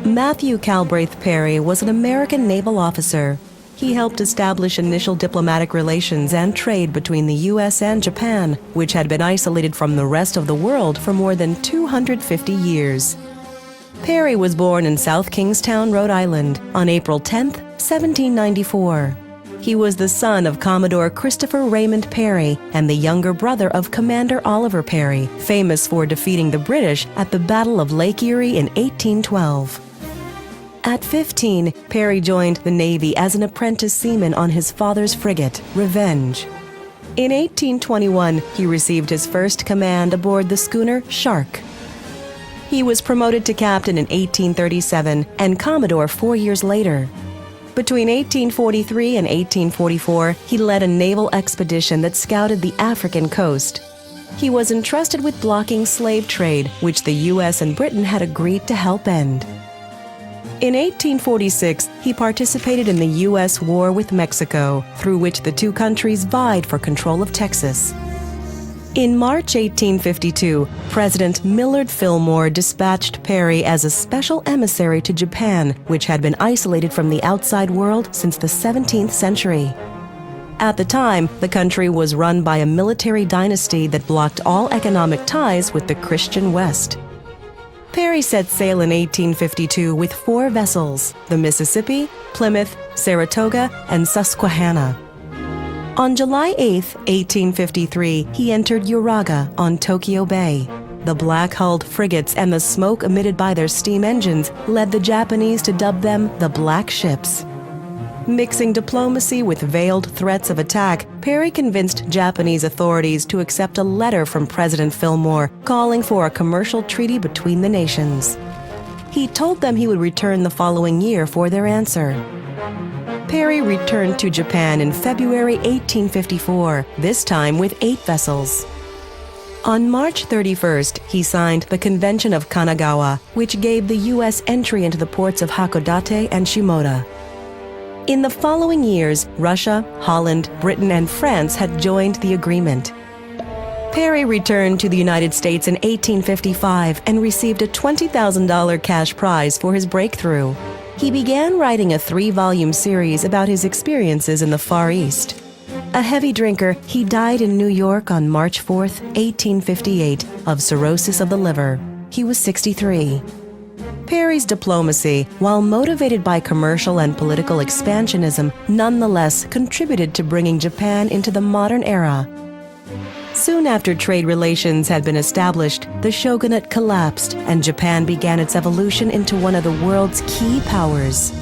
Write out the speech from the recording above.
Matthew Calbraith Perry was an American naval officer. He helped establish initial diplomatic relations and trade between the U.S. and Japan, which had been isolated from the rest of the world for more than 250 years. Perry was born in South Kingstown, Rhode Island, on April 10, 1794. He was the son of Commodore Christopher Raymond Perry and the younger brother of Commander Oliver Perry, famous for defeating the British at the Battle of Lake Erie in 1812. At 15, Perry joined the Navy as an apprentice seaman on his father's frigate, Revenge. In 1821, he received his first command aboard the schooner Shark. He was promoted to captain in 1837 and Commodore 4 years later. Between 1843 and 1844, he led a naval expedition that scouted the African coast. He was entrusted with blocking slave trade, which the U.S. and Britain had agreed to help end. In 1846, he participated in the U.S. war with Mexico, through which the two countries vied for control of Texas. In March 1852, President Millard Fillmore dispatched Perry as a special emissary to Japan, which had been isolated from the outside world since the 17th century. At the time, the country was run by a military dynasty that blocked all economic ties with the Christian West. Perry set sail in 1852 with 4 vessels: the Mississippi, Plymouth, Saratoga, and Susquehanna. On July 8, 1853, he entered Uraga on Tokyo Bay. The black-hulled frigates and the smoke emitted by their steam engines led the Japanese to dub them the Black Ships. Mixing diplomacy with veiled threats of attack, Perry convinced Japanese authorities to accept a letter from President Fillmore calling for a commercial treaty between the nations. He told them he would return the following year for their answer. Perry returned to Japan in February 1854, this time with 8 vessels. On March 31st, he signed the Convention of Kanagawa, which gave the U.S. entry into the ports of Hakodate and Shimoda. In the following years, Russia, Holland, Britain, and France had joined the agreement. Perry returned to the United States in 1855 and received a $20,000 cash prize for his breakthrough. He began writing a 3-volume series about his experiences in the Far East. A heavy drinker, he died in New York on March 4, 1858, of cirrhosis of the liver. He was 63. Perry's diplomacy, while motivated by commercial and political expansionism, nonetheless contributed to bringing Japan into the modern era. Soon after trade relations had been established, the shogunate collapsed and Japan began its evolution into one of the world's key powers.